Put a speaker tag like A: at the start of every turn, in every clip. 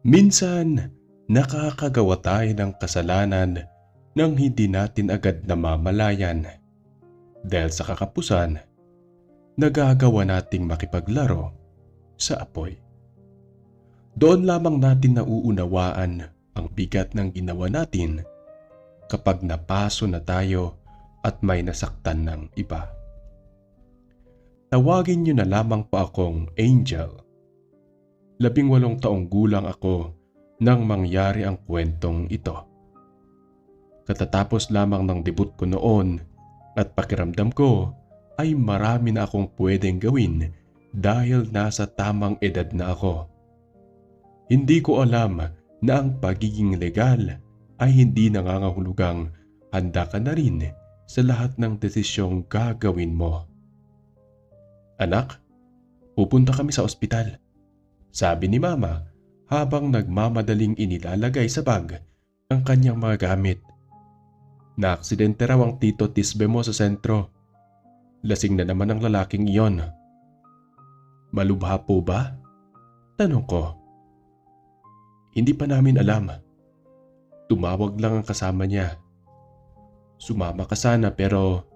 A: Minsan, nakakagawa tayo ng kasalanan nang hindi natin agad namamalayan. Dahil sa kakapusan, nagagawa nating makipaglaro sa apoy. Doon lamang natin nauunawaan ang bigat ng ginawa natin kapag napaso na tayo at may nasaktan ng iba. Tawagin niyo na lamang po akong Angel. 18 taong gulang ako nang mangyari ang kwentong ito. Katatapos lamang ng debut ko noon at pakiramdam ko ay marami na akong pwedeng gawin dahil nasa tamang edad na ako. Hindi ko alam na ang pagiging legal ay hindi nangangahulugang handa ka na rin sa lahat ng desisyong gagawin mo. Anak, pupunta kami sa ospital, sabi ni Mama habang nagmamadaling inilalagay sa bag ang kanyang mga gamit. Naaksidente raw ang Tito Tisbe mo sa sentro. Lasing na naman ang lalaking iyon. Malubha po ba? Tanong ko. Hindi pa namin alam. Tumawag lang ang kasama niya. Sumama ka sana pero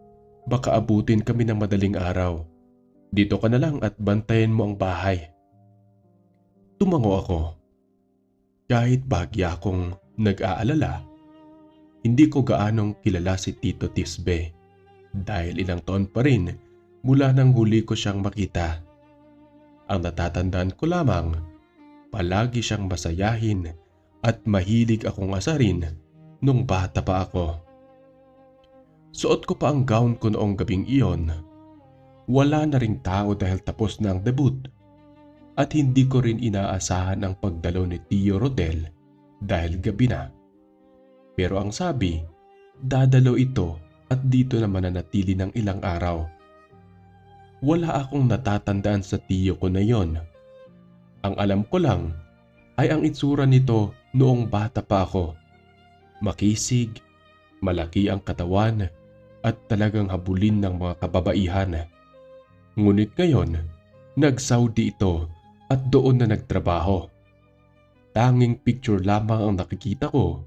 A: baka abutin kami ng madaling araw. Dito ka na lang at bantayan mo ang bahay. Tumango ako. Kahit bagya akong nag-aalala, hindi ko gaanong kilala si Tito Tisbe dahil ilang taon pa rin mula nang huli ko siyang makita. Ang natatandaan ko lamang, palagi siyang masayahin at mahilig akong asarin nung bata pa ako. Suot ko pa ang gown ko noong gabing iyon. Wala na ring tao dahil tapos na ang debut at hindi ko rin inaasahan ang pagdalo ni Tio Rodel dahil gabi na. Pero ang sabi, dadalo ito at dito naman nanatili ng ilang araw. Wala akong natatandaan sa tiyo ko na yon. Ang alam ko lang ay ang itsura nito noong bata pa ako. Makisig, malaki ang katawan at talagang habulin ng mga kababaihan. Ngunit ngayon, nag-Saudi ito at doon na nagtrabaho. Tanging picture lamang ang nakikita ko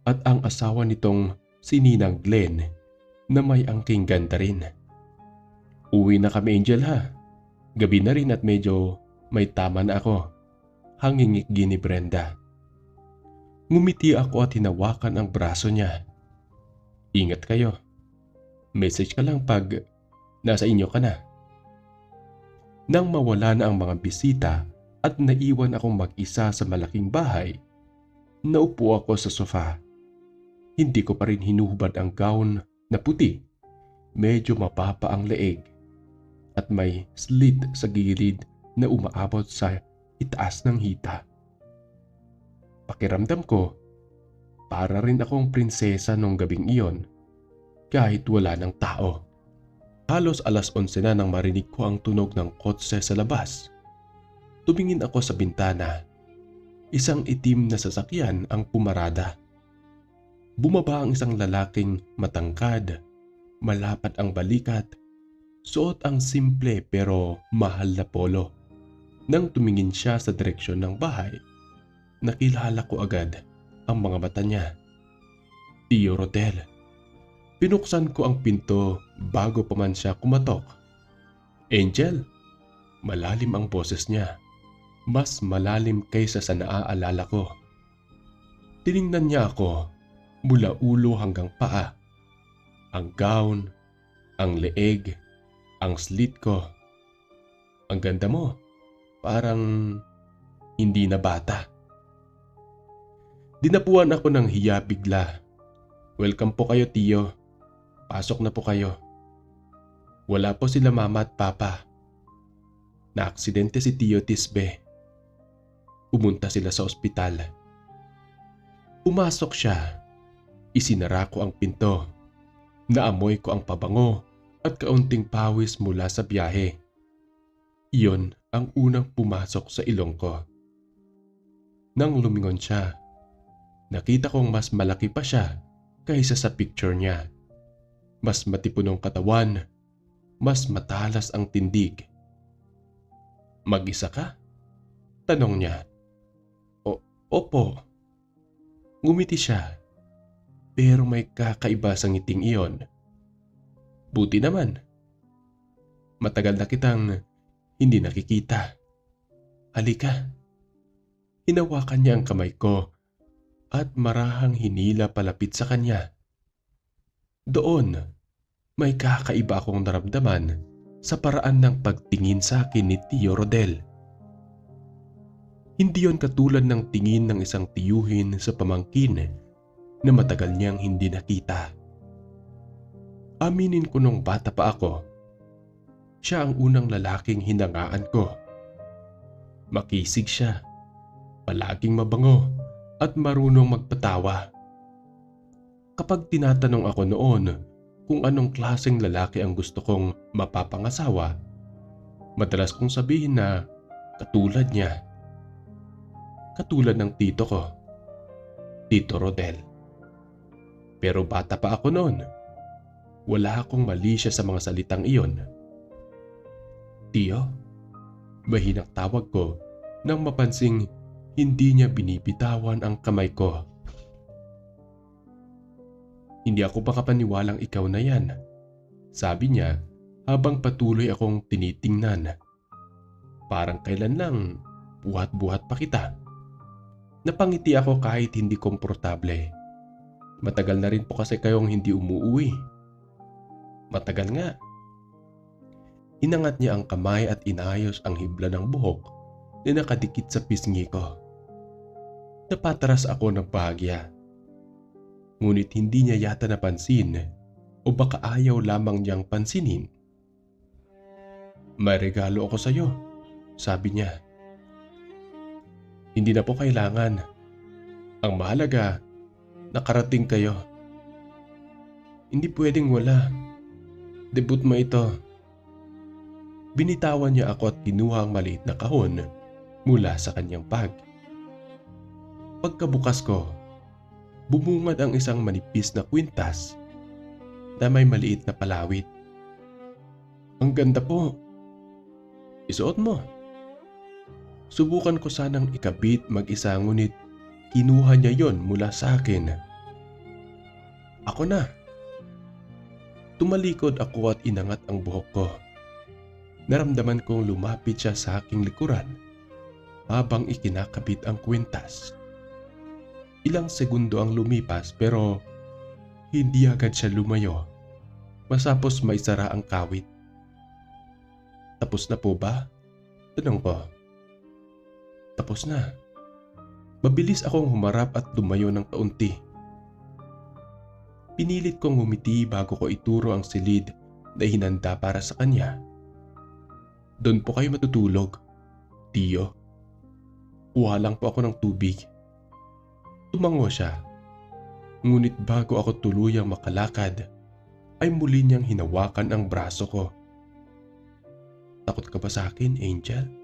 A: at ang asawa nitong si Ninang Glenn na may angking ganda rin. Uwi na kami, Angel, ha? Gabi na rin at medyo may tama na ako. Hangingikgi ni Brenda. Ngumiti ako at hinawakan ang braso niya. Ingat kayo. Message ka lang pag nasa inyo ka na. Nang mawala na ang mga bisita at naiwan akong mag-isa sa malaking bahay, naupo ako sa sofa. Hindi ko pa rin hinuhubad ang gown na puti. Medyo mapapa ang leeg at may slit sa gilid na umaabot sa itaas ng hita. Pakiramdam ko, para rin akong prinsesa nung gabing iyon kahit wala ng tao. Halos 11:00 na nang marinig ko ang tunog ng kotse sa labas. Tumingin ako sa bintana. Isang itim na sasakyan ang pumarada. Bumaba ang isang lalaking matangkad, malapat ang balikat, suot ang simple pero mahal na polo. Nang tumingin siya sa direksyon ng bahay, nakilala ko agad ang mga mata niya. Tio Rodel. Pinuksan ko ang pinto bago pa man siya kumatok. Angel, malalim ang boses niya. Mas malalim kaysa sa naaalala ko. Tiningnan niya ako mula ulo hanggang paa. Ang gown, ang leeg, ang slit ko. Ang ganda mo, parang hindi na bata. Dinapuan ako ng hiya bigla. Welcome po kayo, Tio. Pasok na po kayo. Wala po sila Mama at Papa. Naaksidente si Tio Tisbe. Pumunta sila sa ospital. Pumasok siya. Isinara ko ang pinto. Naamoy ko ang pabango at kaunting pawis mula sa biyahe. Iyon ang unang pumasok sa ilong ko. Nang lumingon siya, nakita kong mas malaki pa siya kaysa sa picture niya. Mas matipon ang katawan, mas matalas ang tindig. Mag-isa ka? Tanong niya. Opo, ngumiti siya, pero may kakaiba sa ngiting iyon. Buti naman. Matagal na kitang hindi nakikita. Halika. Hinawakan niya ang kamay ko at marahang hinila palapit sa kanya. Doon, may kakaiba akong naramdaman sa paraan ng pagtingin sa akin ni Tio Rodel. Hindi yon katulad ng tingin ng isang tiyuhin sa pamangkin na matagal niyang hindi nakita. Aminin ko nung bata pa ako, siya ang unang lalaking hinangaan ko. Makisig siya, palaging mabango at marunong magpatawa. Kapag tinatanong ako noon kung anong klaseng lalaki ang gusto kong mapapangasawa, madalas kong sabihin na katulad niya. Katulad ng tito ko, Tito Rodel. Pero bata pa ako noon. Wala akong mali siya sa mga salitang iyon. Tio, mahinang tawag ko nang mapansing hindi niya binibitawan ang kamay ko. Hindi ako makapaniwalang ikaw na yan, sabi niya habang patuloy akong tinitingnan. Parang kailan lang buhat-buhat pa kita. Napangiti ako kahit hindi komportable. Matagal na rin po kasi kayong hindi umuwi. Matagal nga. Inangat niya ang kamay at inayos ang hibla ng buhok na nakadikit sa pisngi ko. Napatras ako ng bahagya. Ngunit hindi niya yata napansin o baka ayaw lamang niyang pansinin. May regalo ako sa iyo, sabi niya. Hindi na po kailangan. Ang mahalaga, nakarating kayo. Hindi pwedeng wala. Debut mo ito. Binitawan niya ako at kinuha ang maliit na kahon mula sa kanyang bag. Pagkabukas ko, bumungad ang isang manipis na kwintas na may maliit na palawit. Ang ganda po. Isuot mo. Subukan ko sanang ikabit mag-isa ngunit kinuha niya yon mula sa akin. Ako na. Tumalikod ako at inangat ang buhok ko. Naramdaman kong lumapit siya sa aking likuran habang ikinakabit ang kwintas. Ilang segundo ang lumipas pero hindi agad siya lumayo matapos maisara ang kawit. Tapos na po ba? Tanong ko. Tapos na. Mabilis akong humarap at lumayo ng kaunti. Pinilit kong ngumiti bago ko ituro ang silid na hinanda para sa kanya. Doon po kayo matutulog, Tio. Kuha lang po ako ng tubig. Tumango siya. Ngunit bago ako tuluyang makalakad, ay muli niyang hinawakan ang braso ko. Takot ka ba sa akin, Angel?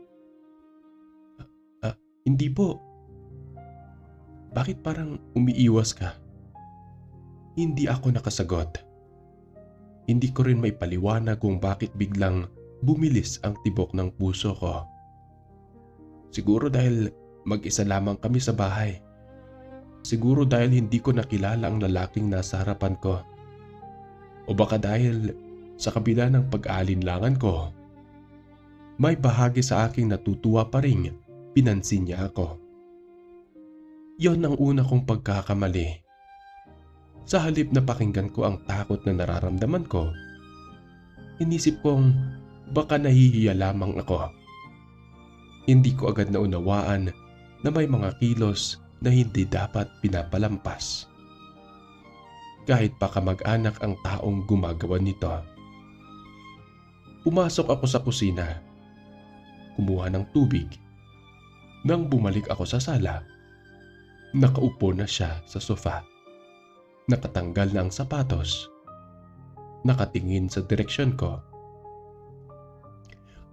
A: Hindi po. Bakit parang umiiwas ka? Hindi ako nakasagot. Hindi ko rin maipaliwanag kung bakit biglang bumilis ang tibok ng puso ko. Siguro dahil mag-isa lamang kami sa bahay. Siguro dahil hindi ko nakilala ang lalaking nasa harapan ko. O baka dahil sa kabila ng pag-aalinlangan ko, may bahagi sa aking natutuwa pa rin pinansin niya ako. Yon ang una kong pagkakamali. Sa halip na pakinggan ko ang takot na nararamdaman ko, inisip kong baka nahihiya lamang ako. Hindi ko agad naunawaan na may mga kilos na hindi dapat pinapalampas. Kahit pa kamag-anak ang taong gumagawa nito. Pumasok ako sa kusina. Kumuha ng tubig. Nang bumalik ako sa sala, nakaupo na siya sa sofa. Nakatanggal na ang sapatos. Nakatingin sa direksyon ko.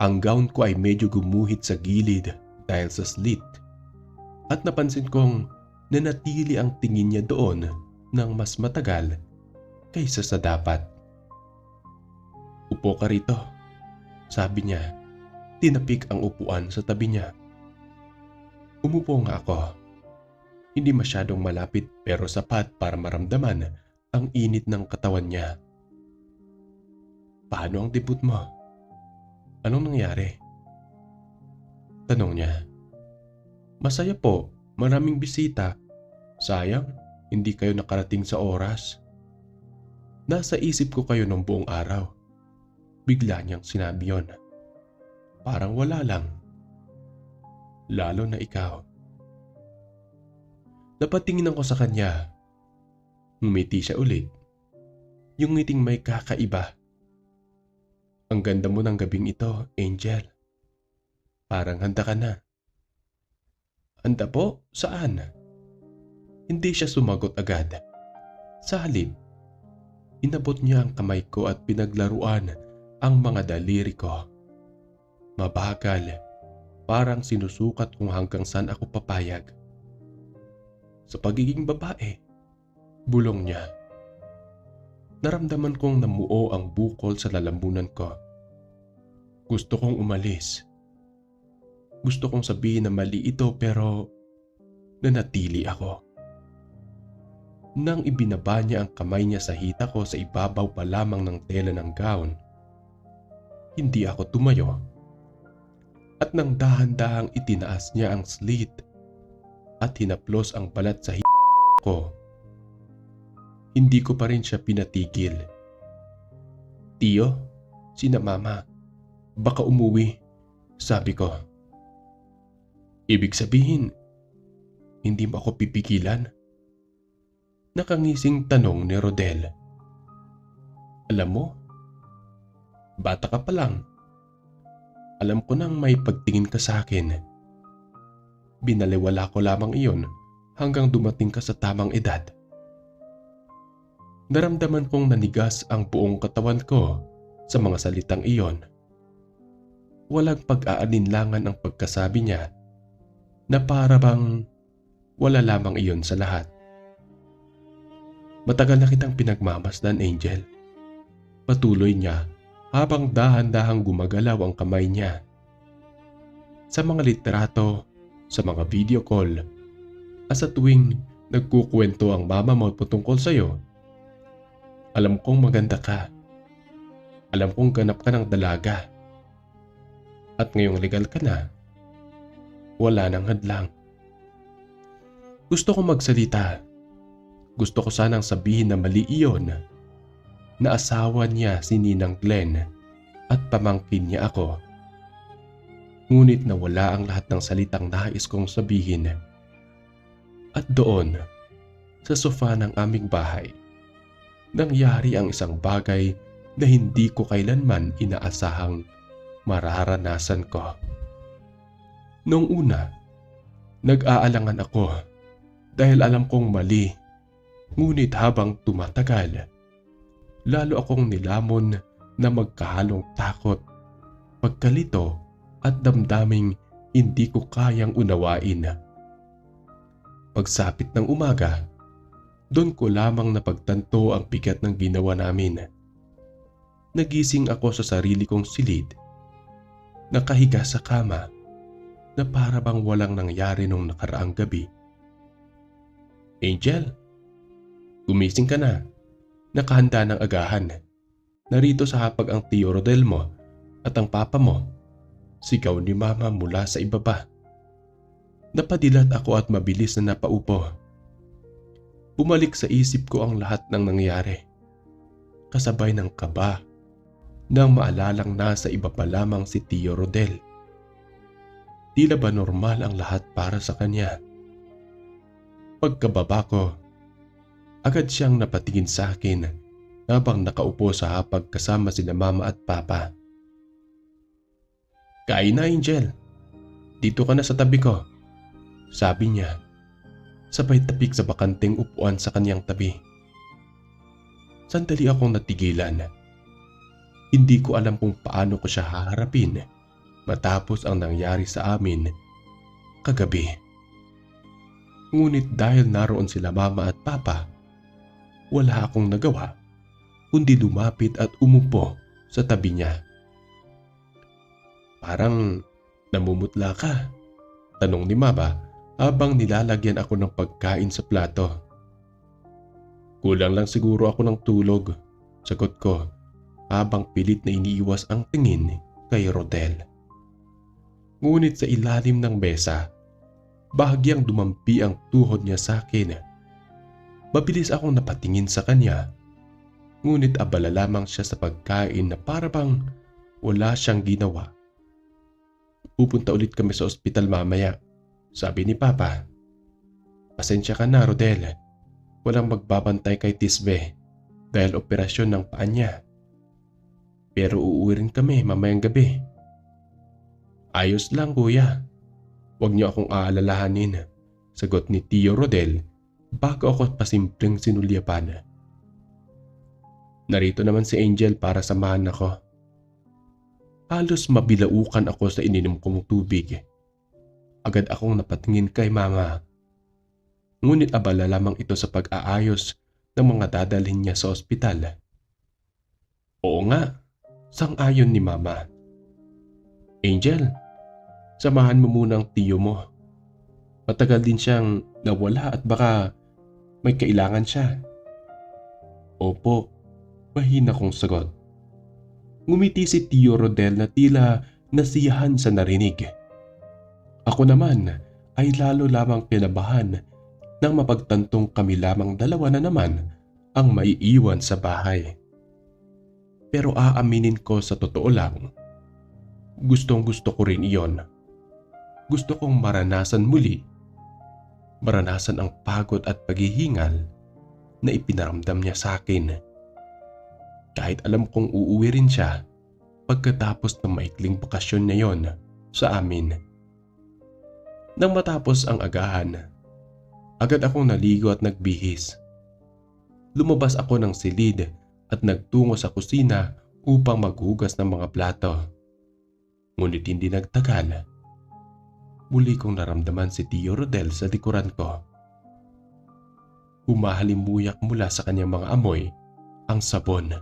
A: Ang gown ko ay medyo gumuhit sa gilid dahil sa slit. At napansin kong nanatili ang tingin niya doon ng mas matagal kaysa sa dapat. Upo ka rito, sabi niya. Tinapik ang upuan sa tabi niya. Umupo nga ako. Hindi masyadong malapit pero sapat para maramdaman ang init ng katawan niya. "Paano ang debut mo? Anong nangyari?" tanong niya. "Masaya po, maraming bisita. Sayang, hindi kayo nakarating sa oras. Nasa isip ko kayo ng buong araw." Bigla niyang sinabi yon. "Parang wala lang. Lalo na ikaw." Napatingin ako sa kanya. Ngumiti siya ulit. Yung ngiting may kakaiba. "Ang ganda mo ng gabing ito, Angel. Parang handa ka na." "Handa po? Saan?" Hindi siya sumagot agad. Sa halip, inabot niya ang kamay ko at pinaglaruan ang mga daliri ko. Mabagal, parang sinusukat kung hanggang saan ako papayag. "Sa pagiging babae," bulong niya. Naramdaman kong namuo ang bukol sa lalamunan ko. Gusto kong umalis. Gusto kong sabihin na mali ito pero nanatili ako. Nang ibinaba niya ang kamay niya sa hita ko sa ibabaw pa lamang ng tela ng gown, hindi ako tumayo. At nang dahan-dahang itinaas niya ang slit at hinaplos ang balat sa hita ko, hindi ko pa rin siya pinatigil. "Tiyo, sina mama, baka umuwi," sabi ko. "Ibig sabihin, hindi mo ako pipigilan?" Nakangising tanong ni Rodel. "Alam mo, bata ka pa lang. Alam ko nang may pagtingin ka sa akin. Binaliwala ko lamang iyon hanggang dumating ka sa tamang edad." Naramdaman kong nanigas ang buong katawan ko sa mga salitang iyon. Walang pag-aalinlangan ang pagkasabi niya na para bang wala lamang iyon sa lahat. "Matagal na kitang pinagmamasdan, Angel." Patuloy niya habang dahan-dahang gumagalaw ang kamay niya. "Sa mga litrato, sa mga video call, at sa tuwing nagkukwento ang mama mo patungkol sa'yo, alam kong maganda ka. Alam kong ganap ka ng dalaga. At ngayong legal ka na, wala nang hadlang." Gusto kong magsalita. Gusto ko sanang sabihin na mali iyon, na asawa niya si Ninang Glenn at pamangkin niya ako. Ngunit nawala ang lahat ng salitang nais kong sabihin. At doon, sa sofa ng aming bahay, nangyari ang isang bagay na hindi ko kailanman inaasahang mararanasan ko. Noong una, nag-aalangan ako dahil alam kong mali. Ngunit habang tumatagal, lalo akong nilamon na magkahalong takot, pagkalito at damdaming hindi ko kayang unawain. Pagsapit ng umaga, doon ko lamang napagtanto ang bigat ng ginawa namin. Nagising ako sa sarili kong silid, nakahiga sa kama na para bang walang nangyari nung nakaraang gabi. "Angel, gumising ka na. Nakahanda ng agahan. Narito sa hapag ang tiyo Rodel mo at ang papa mo." Sigaw ni mama mula sa ibaba. Napadilat ako at mabilis na napaupo. Bumalik sa isip ko ang lahat ng nangyari. Kasabay ng kaba nang maalalang nasa iba pa lamang si Tio Rodel. Tila ba normal ang lahat para sa kanya? Pagkababa ko, agad siyang napatingin sa akin habang nakaupo sa hapag kasama sina mama at papa. "Kain na, Angel. Dito ka na sa tabi ko," sabi niya, sabay tapik sa bakanteng upuan sa kanyang tabi. Sandali akong natigilan. Hindi ko alam kung paano ko siya haharapin matapos ang nangyari sa amin kagabi. Ngunit dahil naroon sila mama at papa, wala akong nagawa kundi lumapit at umupo sa tabi niya. "Parang namumutla ka?" tanong ni mama habang nilalagyan ako ng pagkain sa plato. Kulang lang siguro ako ng tulog, sagot ko habang pilit na iniiwas ang tingin kay Rodel. Ngunit sa ilalim ng mesa, bahagyang dumampi ang tuhod niya sa akin. Mabilis akong napatingin sa kanya, ngunit abala lamang siya sa pagkain na para bang wala siyang ginawa. Pupunta ulit kami sa ospital mamaya, sabi ni Papa. Pasensya ka na, Rodel. Walang magbabantay kay Tisbe dahil operasyon ng paa niya. Pero uuwi rin kami mamayang gabi. Ayos lang, kuya. Huwag niyo akong aalalahanin, sagot ni Tio Rodel bago ako pasimpleng sinulyapan. Narito naman si Angel para samahan ako. Halos mabilaukan ako sa ininom kong tubig. Agad akong napatingin kay Mama. Ngunit abala lamang ito sa pag-aayos ng mga dadalhin niya sa ospital. Oo nga, sang-ayon ni Mama. Angel, samahan mo muna ang tiyo mo. Matagal din siyang nawala at baka may kailangan siya. Opo, mahina kong sagot. Ngumiti si Tio Rodel na tila nasiyahan sa narinig. Ako naman ay lalo lamang kinabahan nang mapagtantong kami lamang dalawa na naman ang maiiwan sa bahay. Pero aaminin ko sa totoo lang, gustong-gusto ko rin iyon. Gusto kong maranasan muli. Maranasan ang pagod at paghihingal na ipinaramdam niya sa akin. Kahit alam kong uuwi rin siya pagkatapos ng maikling bakasyon niya yon sa amin. Nang matapos ang agahan, agad akong naligo at nagbihis. Lumabas ako ng silid at nagtungo sa kusina upang maghugas ng mga plato. Ngunit hindi nagtagal. Muli kong naramdaman si Tio Rodel sa likuran ko. Humahalimuyak mula sa kanyang mga amoy ang sabon.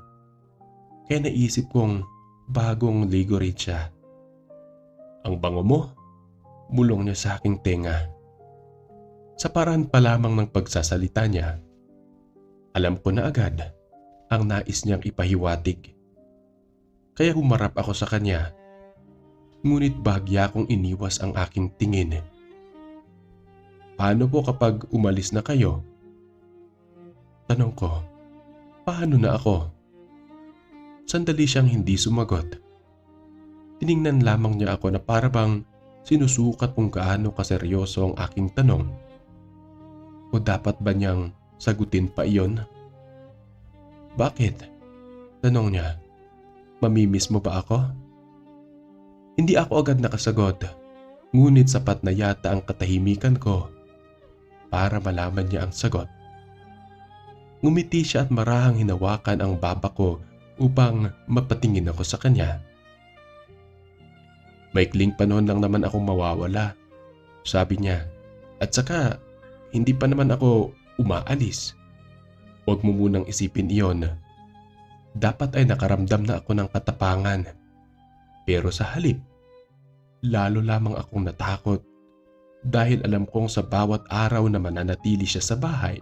A: Kaya naisip kong bagong ligo rin siya. Ang bango mo, bulong niya sa aking tenga. Sa paraan pa lamang ng pagsasalita niya, alam ko na agad ang nais niyang ipahiwatig. Kaya humarap ako sa kanya, ngunit bahagya kong iniwas ang aking tingin. Paano po kapag umalis na kayo? Tanong ko, paano na ako? Sandali siyang hindi sumagot. Tiningnan lamang niya ako na para bang sinusukat kung gaano kaseryoso ang aking tanong. O dapat ba niyang sagutin pa iyon? Bakit? Tanong niya. Mamimiss mo ba ako? Hindi ako agad nakasagot, ngunit sapat na yata ang katahimikan ko para malaman niya ang sagot. Ngumiti siya at marahang hinawakan ang baba ko upang mapatingin ako sa kanya. Maikling panahon lang naman akong mawawala, sabi niya. At saka, hindi pa naman ako umaalis. Huwag mo munang isipin iyon. Dapat ay nakaramdam na ako ng katapangan. Pero sa halip, lalo lamang akong natakot dahil alam kong sa bawat araw na mananatili siya sa bahay,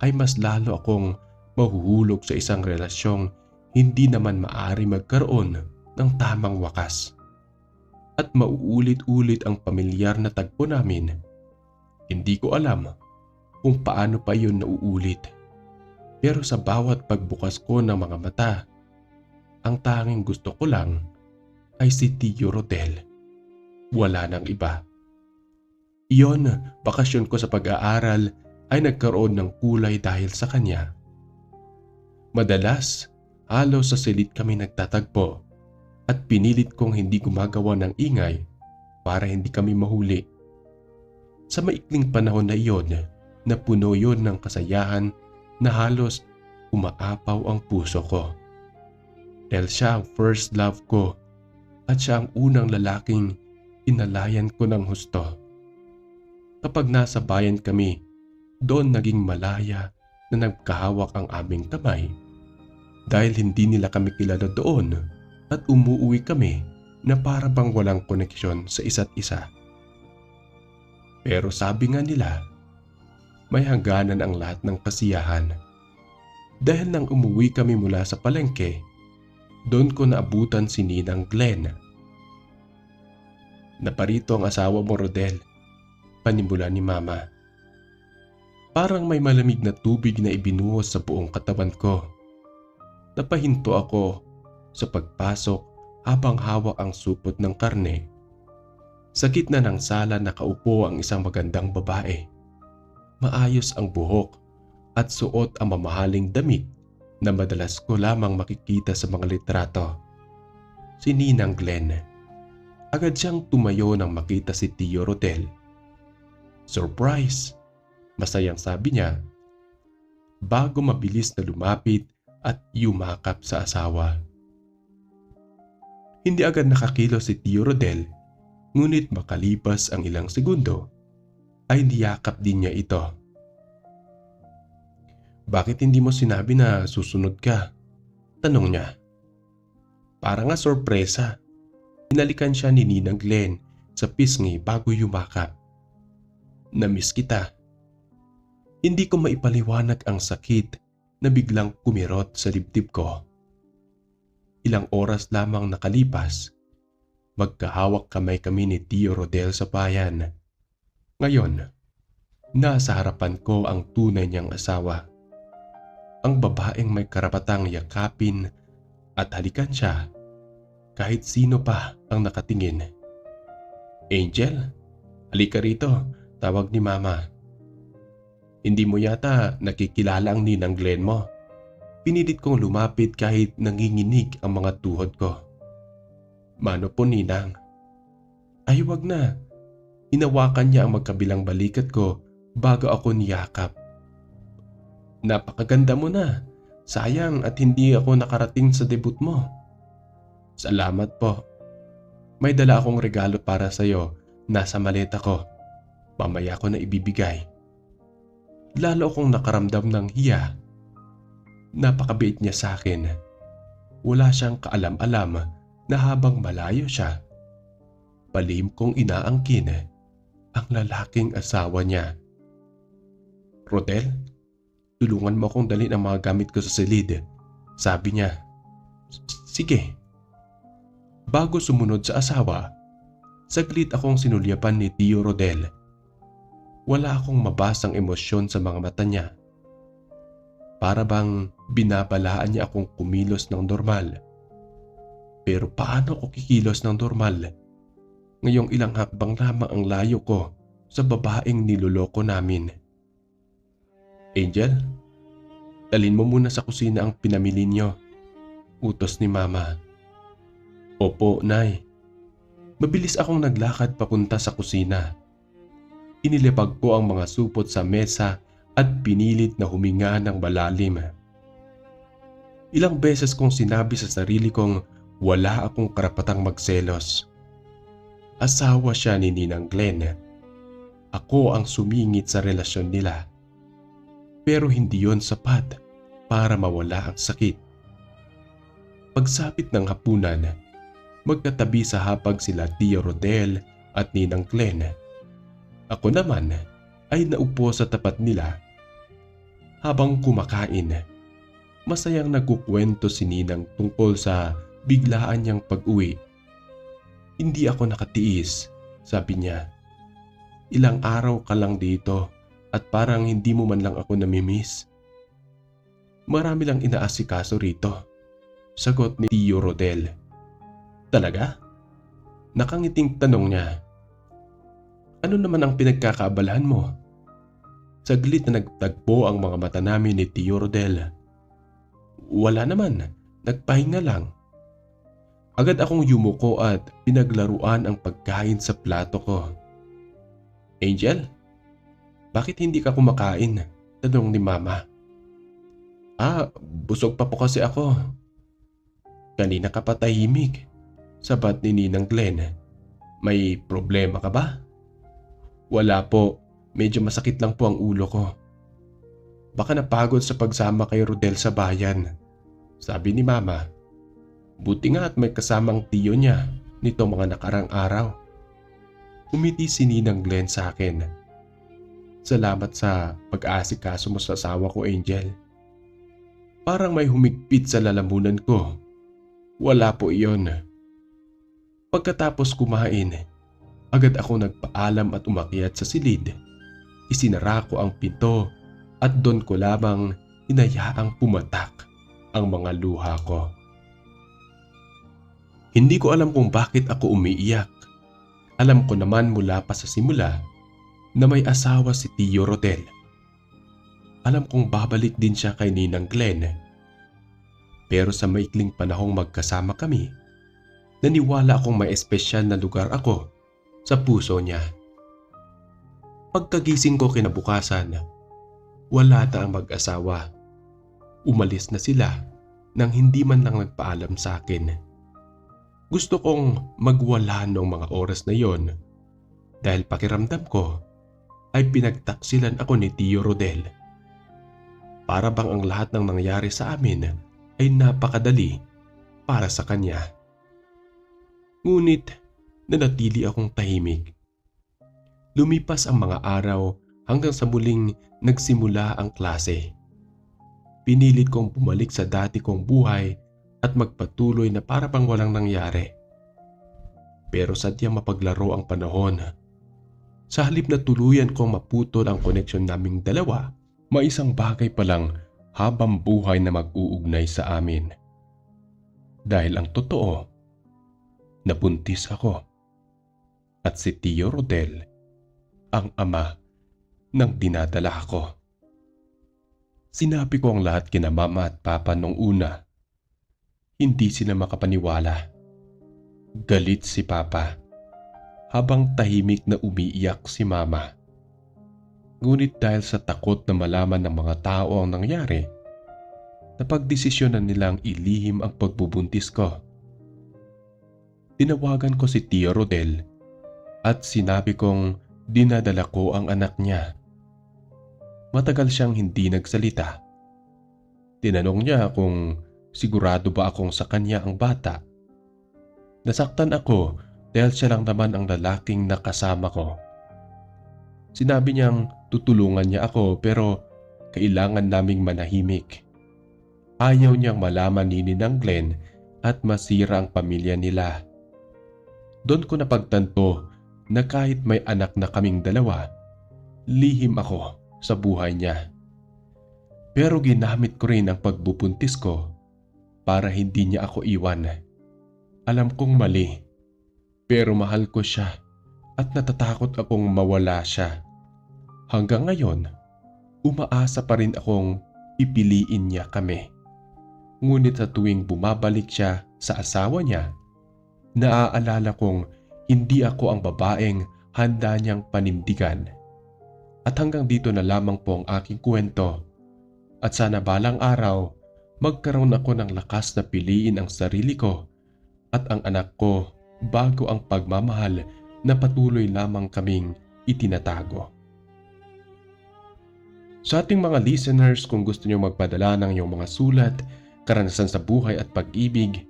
A: ay mas lalo akong mahuhulog sa isang relasyong hindi naman maaari magkaroon ng tamang wakas. At mauulit-ulit ang pamilyar na tagpo namin. Hindi ko alam kung paano pa yun nauulit. Pero sa bawat pagbukas ko ng mga mata, ang tanging gusto ko lang ay si Tio Rodel. Wala nang iba. Iyon, bakasyon ko sa pag-aaral ay nagkaroon ng kulay dahil sa kanya. Madalas, halos sa silid kami nagtatagpo at pinilit kong hindi gumagawa ng ingay para hindi kami mahuli. Sa maikling panahon na iyon, napuno yon ng kasayahan na halos umaapaw ang puso ko. Dahil siya ang first love ko at siya ang unang lalaking inalayan ko ng husto. Kapag nasa bayan kami, doon naging malaya na nagkahawak ang aming kamay dahil hindi nila kami kilala doon at umuwi kami na para bang walang koneksyon sa isa't isa. Pero sabi nga nila, may hangganan ang lahat ng kasiyahan. Dahil nang umuwi kami mula sa palengke, doon ko naabutan si Ninang Glenn. "Naparito ang asawa mo, Rodel," panimula ni Mama. Parang may malamig na tubig na ibinuhos sa buong katawan ko. Napahinto ako sa pagpasok habang hawak ang supot ng karne. Sa gitna ng sala nakaupo ang isang magandang babae. Maayos ang buhok at suot ang mamahaling damit na madalas ko lamang makikita sa mga litrato. Si Ninang Glenn. Agad siyang tumayo nang makita si Tio Rodel. "Surprise!" Masayang sabi niya bago mabilis na lumapit at yumakap sa asawa. Hindi agad nakakilos si Tio Rodel, ngunit makalipas ang ilang segundo ay niyakap din niya ito. "Bakit hindi mo sinabi na susunod ka?" tanong niya. Para nga sorpresa, hinalikan siya ni Ninang Glenn sa pisngi bago yumakap. "Namiss kita." Hindi ko maipaliwanag ang sakit na biglang kumirot sa dibdib ko. Ilang oras lamang nakalipas, magkahawak kamay kami ni Tio Rodel sa bayan. Ngayon, nasa harapan ko ang tunay niyang asawa. Ang babaeng may karapatang yakapin at halikan siya kahit sino pa ang nakatingin. "Angel, halika rito," tawag ni Mama. "Hindi mo yata nakikilala ang Ninang Glenn mo." Pinilit kong lumapit kahit nanginginig ang mga tuhod ko. "Mano po, Ninang?" "Ay, wag na." Hinawakan niya ang magkabilang balikat ko bago ako niyakap. "Napakaganda mo na. Sayang at hindi ako nakarating sa debut mo." "Salamat po. May dala akong regalo para sa'yo. Nasa maleta ko. Mamaya ko na ibibigay." Lalo akong nakaramdam ng hiya. Napakabiit niya sa akin. Wala siyang kaalam-alam na habang malayo siya, palihim kong inaangkin ang lalaking asawa niya. "Rodel, tulungan mo akong dalhin ang mga gamit ko sa silid," sabi niya. "Sige." Bago sumunod sa asawa, saglit akong sinulyapan ni Tio Rodel. Wala akong mabasang emosyon sa mga mata niya. Para bang binabalaan niya akong kumilos ng normal. Pero paano ako kikilos ng normal? Ngayong ilang hakbang lamang ang layo ko sa babaeng niloloko namin. "Angel, dalhin mo muna sa kusina ang pinamili niyo," utos ni Mama. "Opo, Nay." Mabilis akong naglakad papunta sa kusina. Inilibag ko ang mga supot sa mesa at pinilit na huminga ng malalim. Ilang beses kong sinabi sa sarili kong wala akong karapatang magselos. Asawa siya ni Ninang Glenn. Ako ang sumingit sa relasyon nila. Pero hindi yon sapat para mawala ang sakit. Pagsapit ng hapunan, magkatabi sa hapag sila Tio Rodel at Ninang Glenn. Ako naman ay naupo sa tapat nila. Habang kumakain, masayang nagkukwento si Ninang tungkol sa biglaan niyang pag-uwi. "Hindi ako nakatiis," sabi niya. "Ilang araw ka lang dito at parang hindi mo man lang ako namimiss." "Marami lang inaasikaso rito," sagot ni Tio Rodel. "Talaga?" Nakangiting tanong niya. "Ano naman ang pinagkakaabalahan mo?" Saglit na nagtagpo ang mga mata namin ni Tio Rodel. "Wala naman, nagpahinga lang." Agad akong yumuko at pinaglaruan ang pagkain sa plato ko. "Angel, bakit hindi ka kumakain?" tanong ni Mama. Busog pa po kasi ako." "Kanina ka pa tahimik," sabat ni Ninang Glenn. "May problema ka ba?" "Wala po, medyo masakit lang po ang ulo ko." "Baka napagod sa pagsama kay Rodel sa bayan," sabi ni Mama. "Buti nga at may kasamang tiyo niya nito mga nakarang araw." Umiti si Ninang Glenn sa akin. Salamat sa pag-aasikaso mo sa asawa ko, Angel. Parang may humigpit sa lalamunan ko. Wala po iyon. Pagkatapos kumain, agad ako nagpaalam at umakyat sa silid. Isinara ko ang pinto at doon ko lamang hinayaang pumatak ang mga luha ko. Hindi ko alam kung bakit ako umiiyak. Alam ko naman mula pa sa simula na may asawa si Tio Rodel. Alam kong babalik din siya kay Ninang Glenn. Pero sa maikling panahong magkasama kami, naniwala akong may espesyal na lugar ako sa puso niya. Pagkagising ko kinabukasan, wala na ang mag-asawa. Umalis na sila nang hindi man lang nagpaalam sa akin. Gusto kong magwala noong mga oras na yon dahil pakiramdam ko ay pinagtaksilan ako ni Tio Rodel. Para bang ang lahat ng nangyari sa amin ay napakadali para sa kanya. Ngunit nanatili akong tahimik. Lumipas ang mga araw hanggang sa muling nagsimula ang klase. Pinilit kong bumalik sa dati kong buhay at magpatuloy na para bang walang nangyari. Pero sadyang mapaglaro ang panahon. Sa halip na tuluyan kong maputol ang koneksyon naming dalawa, may isang bagay pa lang habang buhay na mag-uugnay sa amin. Dahil ang totoo, nabuntis ako. At si Tio Rodel ang ama ng dinadala ko. Sinabi ko ang lahat kina mama at papa nung una. Hindi sila makapaniwala. Galit si papa habang tahimik na umiiyak si mama. Ngunit dahil sa takot na malaman ng mga tao ang nangyari, napagdesisyonan nilang ilihim ang pagbubuntis ko. Tinawagan ko si Tio Rodel at sinabi kong dinadala ko ang anak niya. Matagal siyang hindi nagsalita. Tinanong niya kung sigurado ba akong sa kanya ang bata. Nasaktan ako dahil siya lang naman ang lalaking nakasama ko. Sinabi niyang tutulungan niya ako pero kailangan naming manahimik. Ayaw niyang malaman ni Ninang Glenn at masira ang pamilya nila. Doon ko napagtanto na kahit may anak na kaming dalawa, lihim ako sa buhay niya. Pero ginamit ko rin ang pagbubuntis ko para hindi niya ako iwan. Alam kong mali, pero mahal ko siya at natatakot akong mawala siya. Hanggang ngayon, umaasa pa rin akong pipiliin niya kami. Ngunit sa tuwing bumabalik siya sa asawa niya, naaalala kong hindi ako ang babaeng handa niyang panindigan. At hanggang dito na lamang po ang aking kwento. At sana balang araw, magkaroon ako ng lakas na piliin ang sarili ko at ang anak ko bago ang pagmamahal na patuloy lamang kaming itinatago. Sa ating mga listeners, kung gusto niyo magpadala ng iyong mga sulat, karanasan sa buhay at pag-ibig,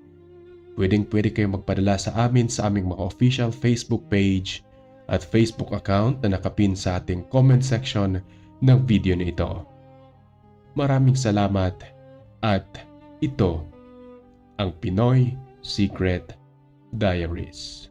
A: pwede kayong magpadala sa amin sa aming mga official Facebook page at Facebook account na nakapin sa ating comment section ng video na ito. Maraming salamat at ito ang Pinoy Secret Diaries.